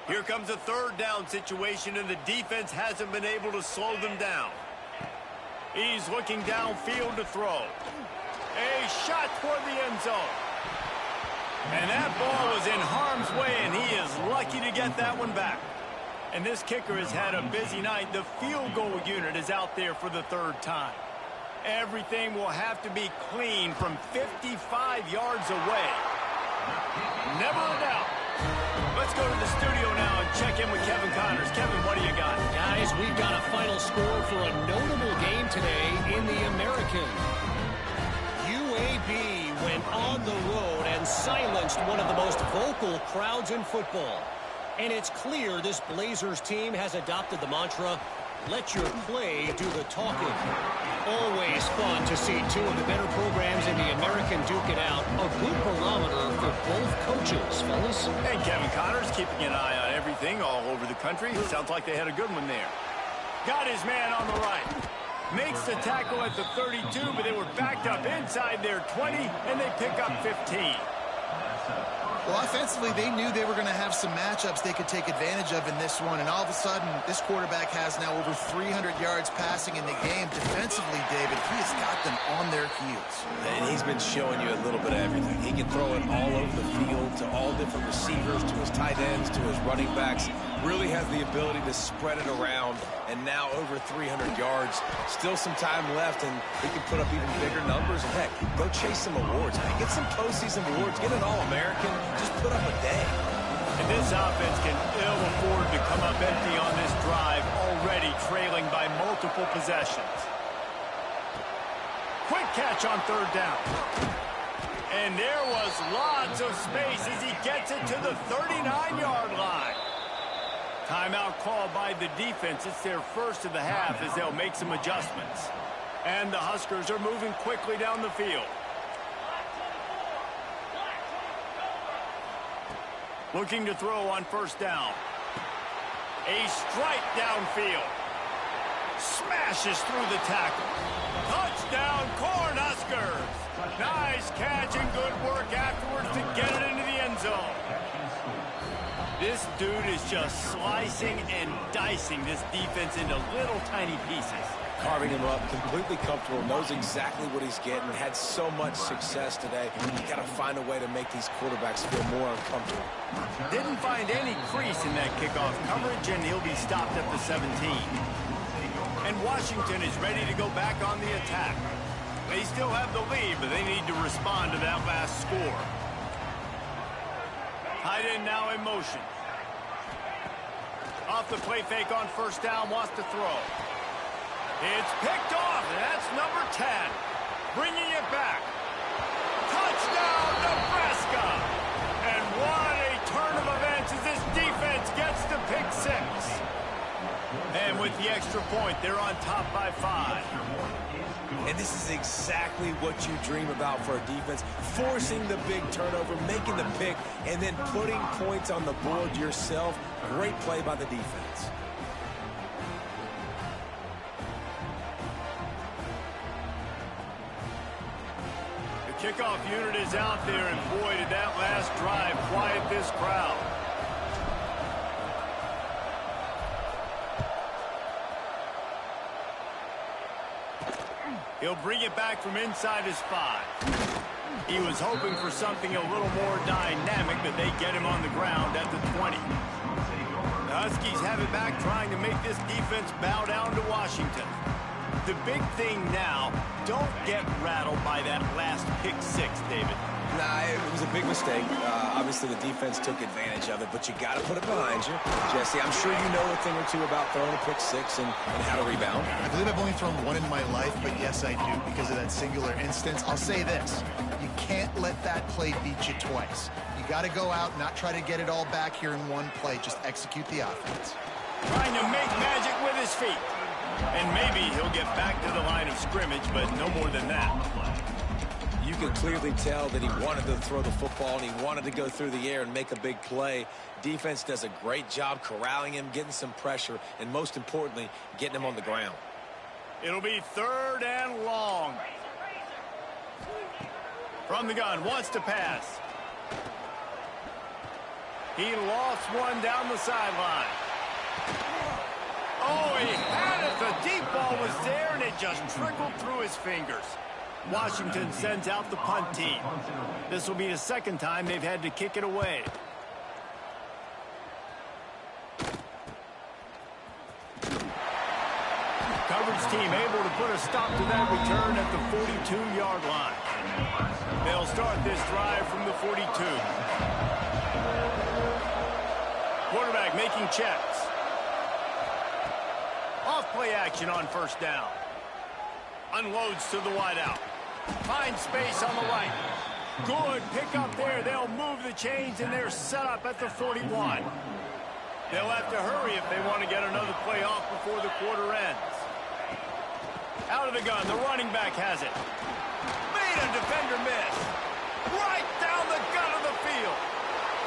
Here comes a third down situation, and the defense hasn't been able to slow them down. He's looking downfield to throw. A shot toward the end zone. And that ball was in harm's way, and he is lucky to get that one back. And this kicker has had a busy night. The field goal unit is out there for the third time. Everything will have to be clean from 55 yards away. Never a doubt. Let's go to the studio now and check in with Kevin Connors. Kevin, what do you got? Guys, we've got a final score for a notable game today in the American. UAB went on the road and silenced one of the most vocal crowds in football. And it's clear this Blazers team has adopted the mantra, let your play do the talking. Always fun to see two of the better programs in the American duke it out. A good barometer for both coaches, fellas. And Kevin Connors keeping an eye on everything all over the country. Sounds like they had a good one there. Got his man on the right. Makes the tackle at the 32, but they were backed up inside their 20, and they pick up 15. Well, offensively, they knew they were going to have some matchups they could take advantage of in this one, and all of a sudden, this quarterback has now over 300 yards passing in the game. Defensively, David, he has got them on their heels. And he's been showing you a little bit of everything. He can throw it all over the field to all different receivers, to his tight ends, to his running backs. Really has the ability to spread it around, and now over 300 yards. Still some time left, and he can put up even bigger numbers. And heck, go chase some awards, man. Get some postseason awards. Get an All-American. Just put up a day. And this offense can ill afford to come up empty on this drive, already trailing by multiple possessions. Quick catch on third down. And there was lots of space as he gets it to the 39-yard line. Timeout called by the defense. It's their first of the half as they'll make some adjustments. And the Huskers are moving quickly down the field. Looking to throw on first down. A strike downfield. Smashes through the tackle. Touchdown, Cornhuskers. Nice catch and good work afterwards to get it into the end zone. This dude is just slicing and dicing this defense into little tiny pieces. Carving him up, completely comfortable, knows exactly what he's getting, had so much success today. You got to find a way to make these quarterbacks feel more uncomfortable. Didn't find any crease in that kickoff coverage, and he'll be stopped at the 17. And Washington is ready to go back on the attack. They still have the lead, but they need to respond to that last score. Tight end now in motion. Off the play fake on first down, wants to throw. It's picked off, and that's number 10. Bringing it back. Touchdown, Nebraska! And what a turn of events as this defense gets to pick 6. And with the extra point, they're on top by 5. And this is exactly what you dream about for a defense. Forcing the big turnover, making the pick, and then putting points on the board yourself. Great play by the defense. The kickoff unit is out there, and boy, did that last drive quiet this crowd. He'll bring it back from inside his 5. He was hoping for something a little more dynamic, but they get him on the ground at the 20. The Huskies have it back, trying to make this defense bow down to Washington. The big thing now, don't get rattled by that last pick six, David. Nah, it was a big mistake. Obviously, the defense took advantage of it, but you got to put it behind you. Jesse, I'm sure you know a thing or two about throwing a pick six and how to rebound. I believe I've only thrown one in my life, but yes, I do because of that singular instance. I'll say this. You can't let that play beat you twice. You got to go out, not try to get it all back here in one play. Just execute the offense. Trying to make magic with his feet. And maybe he'll get back to the line of scrimmage, but no more than that. You can clearly tell that he wanted to throw the football and he wanted to go through the air and make a big play. Defense does a great job corralling him, getting some pressure, and most importantly, getting him on the ground. It'll be 3rd and long. From the gun, wants to pass. He lost one down the sideline. Oh, he had it. The deep ball was there, and it just trickled through his fingers. Washington sends out the punt team. This will be the 2nd time they've had to kick it away. Coverage team able to put a stop to that return at the 42-yard line. They'll start this drive from the 42. Quarterback making checks. Off play action on 1st down. Unloads to the wideout. Finds space on the right. Good pick up there. They'll move the chains, and they're set up at the 41. They'll have to hurry if they want to get another play off before the quarter ends. Out of the gun, the running back has it. Made a defender miss. Right down the gut of the field.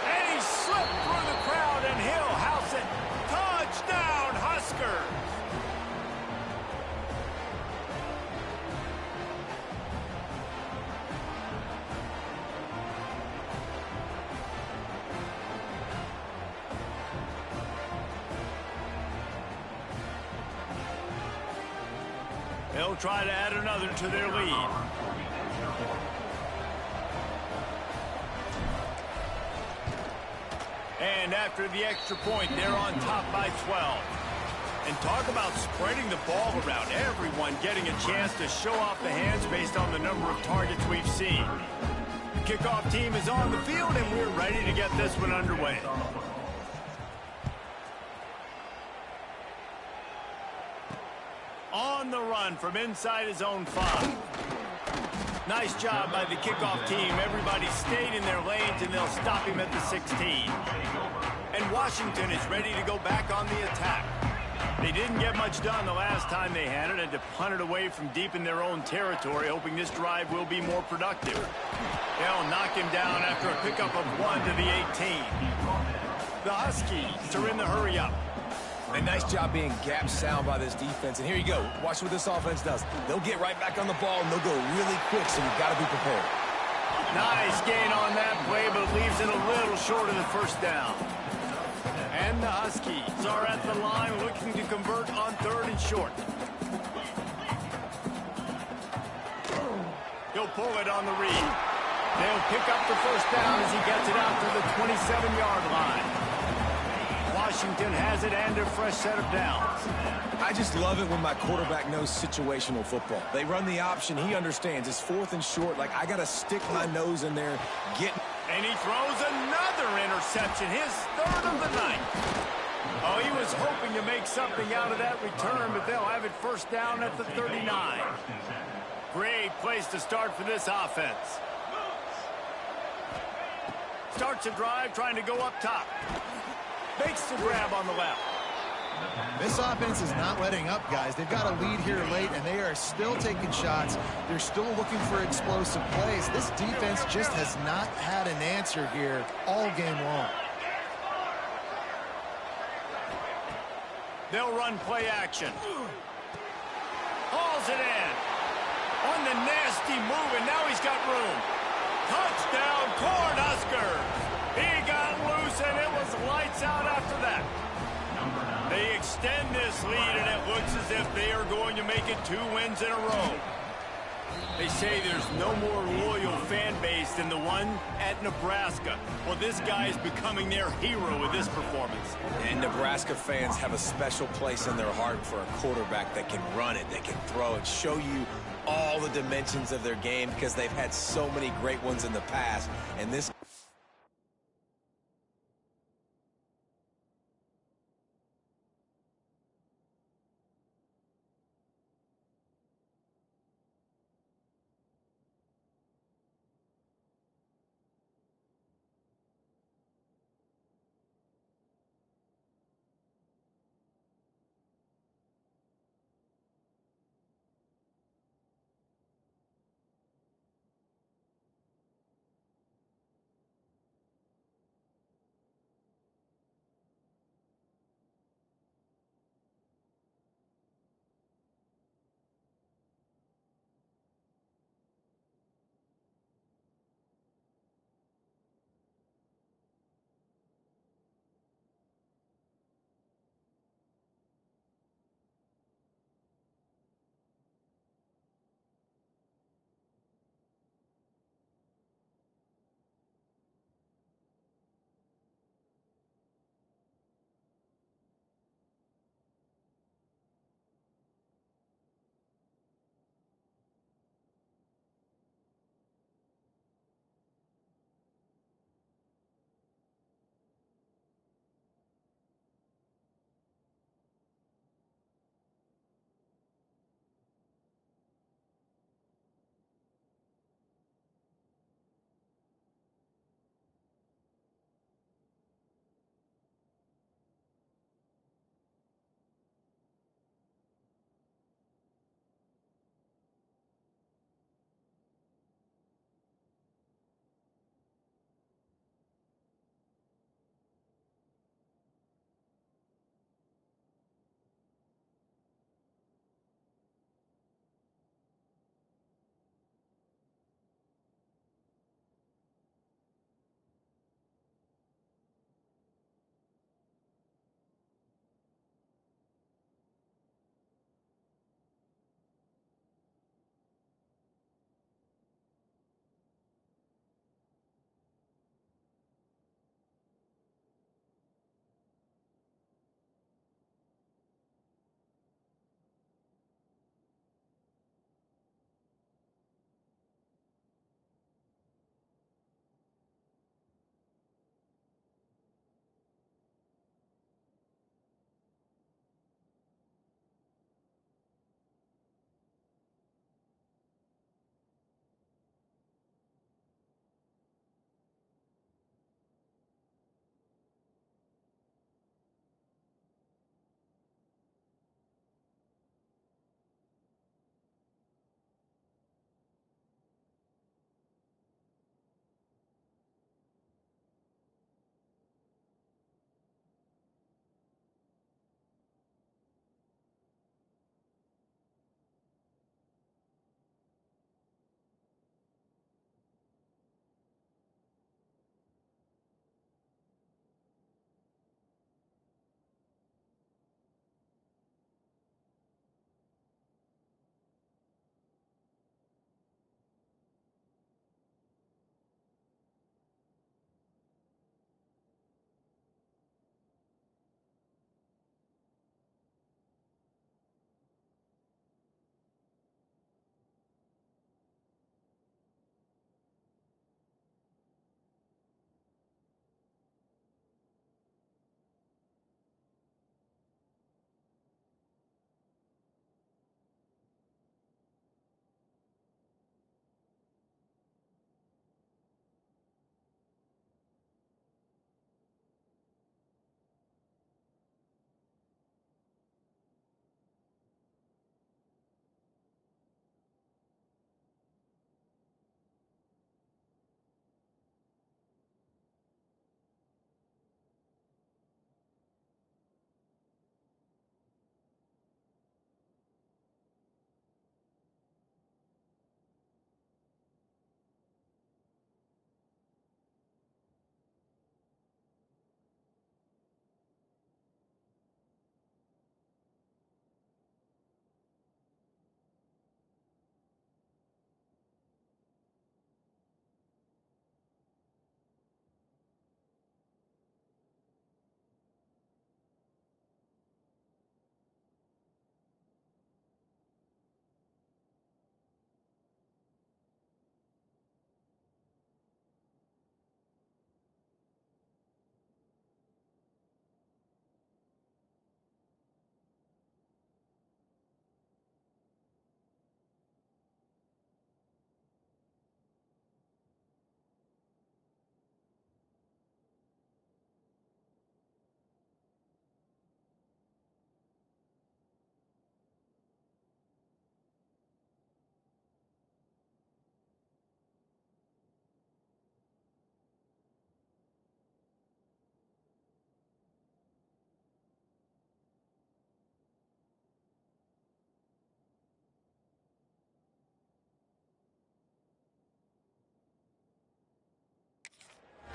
And he slipped through the crowd, and he'll house it. Touchdown, Huskers. They'll try to add another to their lead. And after the extra point, they're on top by 12. And talk about spreading the ball around. Everyone getting a chance to show off the hands based on the number of targets we've seen. The kickoff team is on the field, and we're ready to get this one underway. On the run from inside his own 5. Nice job by the kickoff team. Everybody stayed in their lanes, and they'll stop him at the 16. And Washington is ready to go back on the attack. They didn't get much done the last time they had it, and to punt it away from deep in their own territory, hoping this drive will be more productive. They'll knock him down after a pickup of 1 to the 18. The Huskies are in the hurry-up. A nice job being gap sound by this defense. And here you go. Watch what this offense does. They'll get right back on the ball, and they'll go really quick, so you've got to be prepared. Nice gain on that play, but leaves it a little short of the 1st down. And the Huskies are at the line looking to convert on 3rd and short. He'll pull it on the read. They'll pick up the 1st down as he gets it out to the 27-yard line. Washington has it and a fresh set of downs. I just love it when my quarterback knows situational football. They run the option. He understands. It's 4th and short. Like, I got to stick my nose in there. And he throws another interception, his 3rd of the night. Oh, he was hoping to make something out of that return, but they'll have it 1st down at the 39. Great place to start for this offense. Starts a drive trying to go up top. Makes the grab on the left. This offense is not letting up, guys. They've got a lead here late, and they are still taking shots. They're still looking for explosive plays. This defense just has not had an answer here all game long. They'll run play action. Hauls it in. On the nasty move, and now he's got room. Touchdown, Cornhuskers. He got loose, and it was lights out after that. They extend this lead, and it looks as if they are going to make it 2 wins in a row. They say there's no more loyal fan base than the one at Nebraska. Well, this guy is becoming their hero with this performance. And Nebraska fans have a special place in their heart for a quarterback that can run it, that can throw it, show you all the dimensions of their game because they've had so many great ones in the past. And this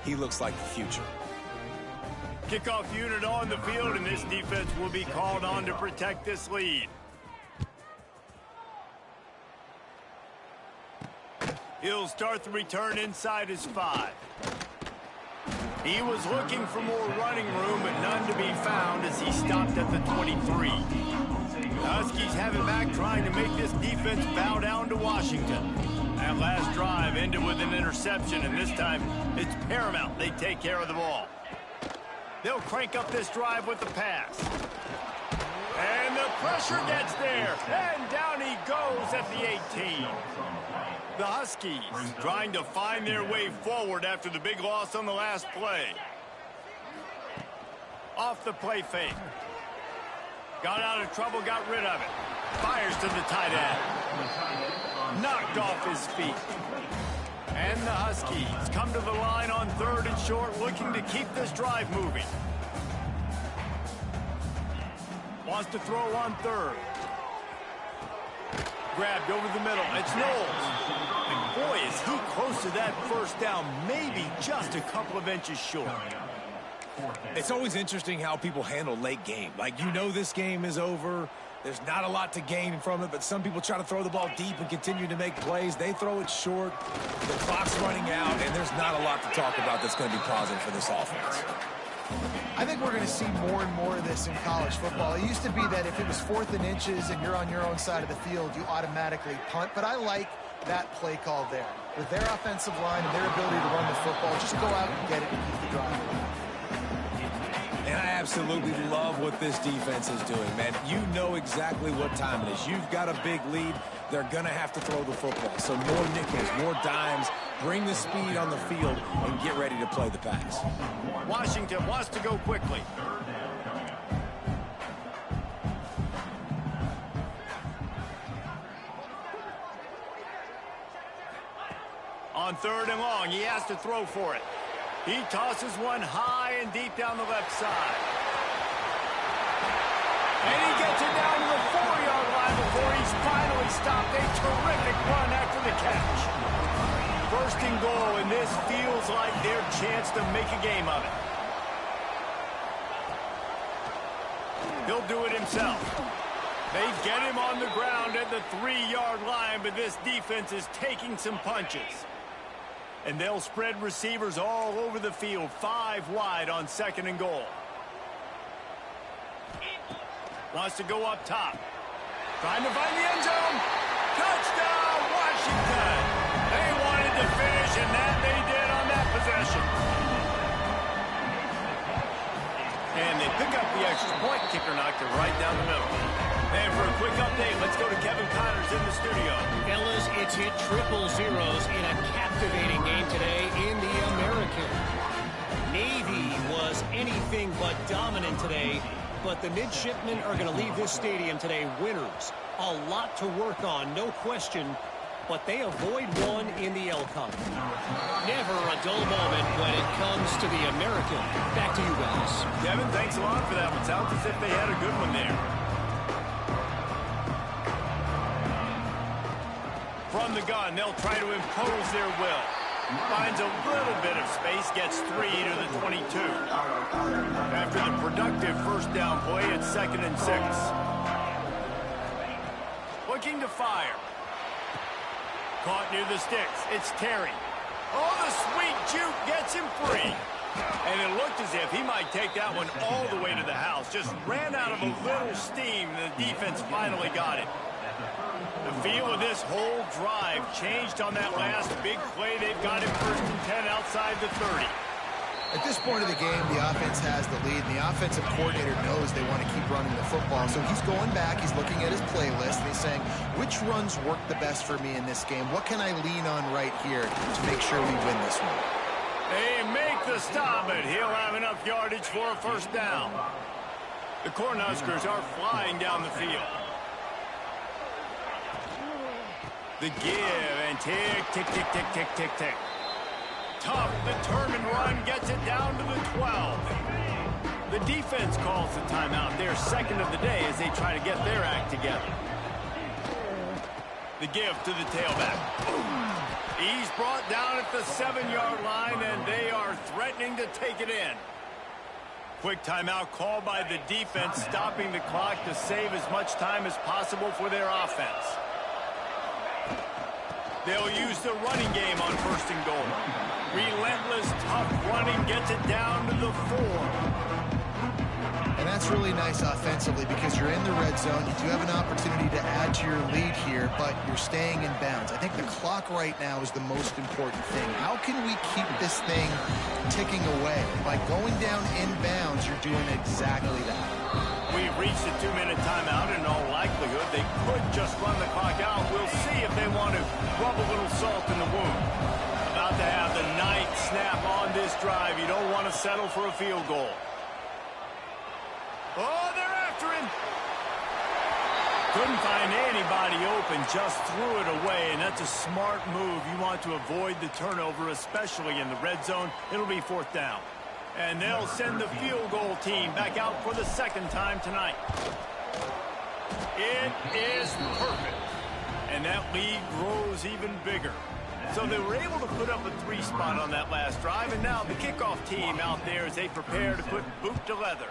he looks like the future. Kickoff unit on the field, and this defense will be called on to protect this lead. He'll start the return inside his 5. He was looking for more running room, but none to be found as he stopped at the 23. The Huskies have it back, trying to make this defense bow down to Washington. That last drive ended with an interception, and this time it's paramount they take care of the ball. They'll crank up this drive with the pass. And the pressure gets there, and down he goes at the 18. The Huskies trying to find their way forward after the big loss on the last play. Off the play fake. Got out of trouble, got rid of it. Fires to the tight end. Knocked off his feet. And the Huskies come to the line on 3rd and short, looking to keep this drive moving. Wants to throw on 3rd. Grabbed over the middle. It's Knowles. And boy, is he close to that first down, maybe just a couple of inches short. It's always interesting how people handle late game. Like, you know this game is over. There's not a lot to gain from it, but some people try to throw the ball deep and continue to make plays. They throw it short. The clock's running out, and there's not a lot to talk about that's going to be positive for this offense. I think we're going to see more and more of this in college football. It used to be that if it was 4th and inches and you're on your own side of the field, you automatically punt. But I like that play call there. With their offensive line and their ability to run the football, just go out and get it and keep the drive alive. And I absolutely love what this defense is doing, man. You know exactly what time it is. You've got a big lead. They're going to have to throw the football. So more nickels, more dimes, bring the speed on the field, and get ready to play the pass. Washington wants to go quickly. On 3rd and long, he has to throw for it. He tosses one high and deep down the left side. And he gets it down to the 4-yard line before he's finally stopped. A terrific run after the catch. 1st and goal, and this feels like their chance to make a game of it. He'll do it himself. They get him on the ground at the 3-yard line, but this defense is taking some punches. And they'll spread receivers all over the field, 5 wide on 2nd and goal. Wants to go up top. Trying to find the end zone. Touchdown, Washington. They wanted to finish, and that they did on that possession. And they pick up the extra point. Kicker knocked it right down the middle. And for a quick update, let's go to Kevin Connors in the studio. Fellas, it's hit triple zeros in a captivating game today in the American. Navy was anything but dominant today, but the midshipmen are going to leave this stadium today winners. A lot to work on, no question, but they avoid one in the L-Con. Never a dull moment when it comes to the American. Back to you guys. Kevin, thanks a lot for that one. Sounds as if they had a good one there. From the gun, they'll try to impose their will. Finds a little bit of space, gets 3 to the 22. After the productive first down play, it's 2nd and 6. Looking to fire. Caught near the sticks. It's Terry. Oh, the sweet juke gets him free. And it looked as if he might take that one all the way to the house. Just ran out of a little steam, and the defense finally got it. The feel of this whole drive changed on that last big play. They've got him 1st and 10 outside the 30. At this point of the game, the offense has the lead, and the offensive coordinator knows they want to keep running the football. So he's going back, he's looking at his playlist, and he's saying, which runs work the best for me in this game? What can I lean on right here to make sure we win this one? They make the stop, but he'll have enough yardage for a 1st down. The Cornhuskers are flying down the field. The give, and tick, tick, tick, tick, tick, tick, tick. Tough, determined run gets it down to the 12. The defense calls the timeout. Their 2nd of the day as they try to get their act together. The give to the tailback. He's brought down at the 7-yard line, and they are threatening to take it in. Quick timeout called by the defense, stopping the clock to save as much time as possible for their offense. They'll use the running game on 1st and goal. Relentless, tough running gets it down to the 4. And that's really nice offensively because you're in the red zone. You do have an opportunity to add to your lead here, but you're staying in bounds. I think the clock right now is the most important thing. How can we keep this thing ticking away? By going down in bounds, you're doing exactly that. We've reached a 2-minute timeout. In all likelihood, they could just run the clock out. We'll see if they want to rub a little salt in the wound. About to have the 9th snap on this drive. You don't want to settle for a field goal. Oh, they're after him. Couldn't find anybody open, just threw it away, and that's a smart move. You want to avoid the turnover, especially in the red zone. It'll be 4th down. And they'll send the field goal team back out for the 2nd time tonight. It is perfect. And that lead grows even bigger. So they were able to put up a 3 spot on that last drive, and now the kickoff team out there as they prepare to put boot to leather.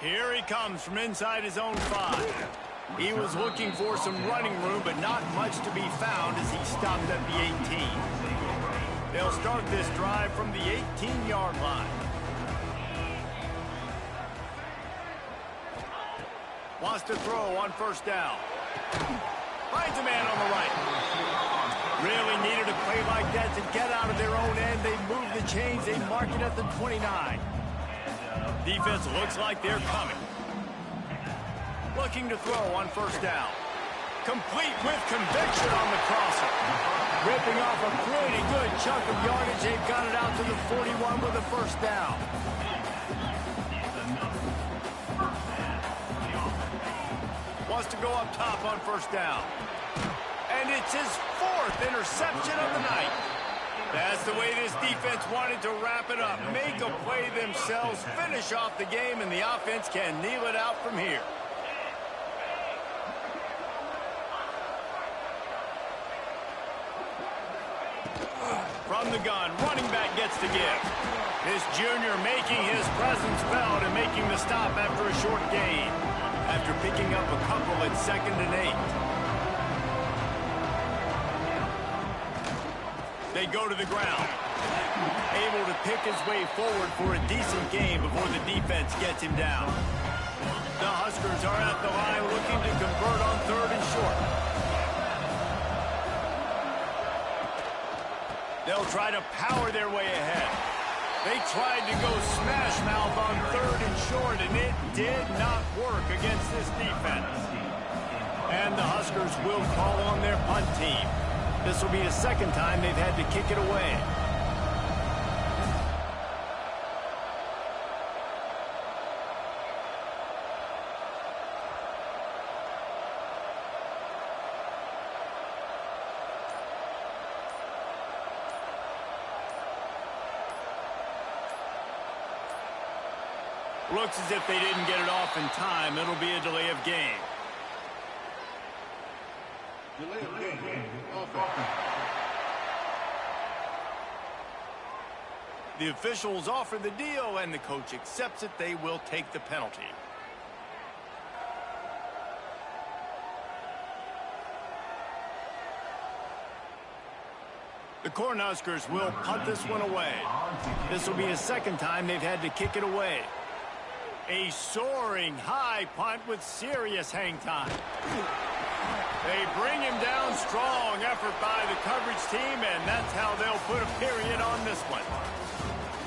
Here he comes from inside his own 5. He was looking for some running room, but not much to be found as he stopped at the 18. They'll start this drive from the 18-yard line. Wants to throw on 1st down. Finds a man on the right. Really needed a play like that to get out of their own end. They move the chains. They mark it at the 29. Defense looks like they're coming. Looking to throw on 1st down. Complete with conviction on the crosser. Ripping off a pretty good chunk of yardage. They've got it out to the 41 with a 1st down. Wants to go up top on 1st down. And it's his 4th interception of the night. That's the way this defense wanted to wrap it up. Make a play themselves, finish off the game, and the offense can kneel it out from here. From the gun, running back gets the give. This junior making his presence felt and making the stop after a short gain. After picking up a couple at 2nd and 8. They go to the ground. Able to pick his way forward for a decent game before the defense gets him down. The Huskers are at the line looking to convert on 3rd and short. They'll try to power their way ahead. They tried to go smash mouth on 3rd and short, and it did not work against this defense. And the Huskers will call on their punt team. This will be the 2nd time they've had to kick it away. Looks as if they didn't get it off in time. It'll be a delay of game. Delay of game. The officials offer the deal, and the coach accepts it. They will take the penalty. The Cornhuskers will punt this one away. This will be a 2nd time they've had to kick it away. A soaring high punt with serious hang time. They bring him down. Strong effort by the coverage team, and that's how they'll put a period on this one.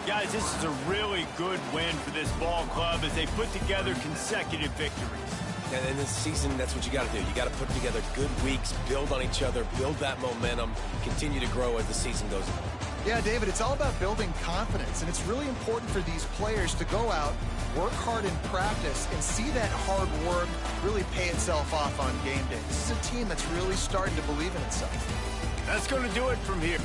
Guys, this is a really good win for this ball club as they put together consecutive victories. And in this season, that's what you got to do. You got to put together good weeks, build on each other, build that momentum, continue to grow as the season goes on. Yeah, David, it's all about building confidence, and it's really important for these players to go out, work hard in practice, and see that hard work really pay itself off on game day. This is a team that's really starting to believe in itself. That's going to do it from here.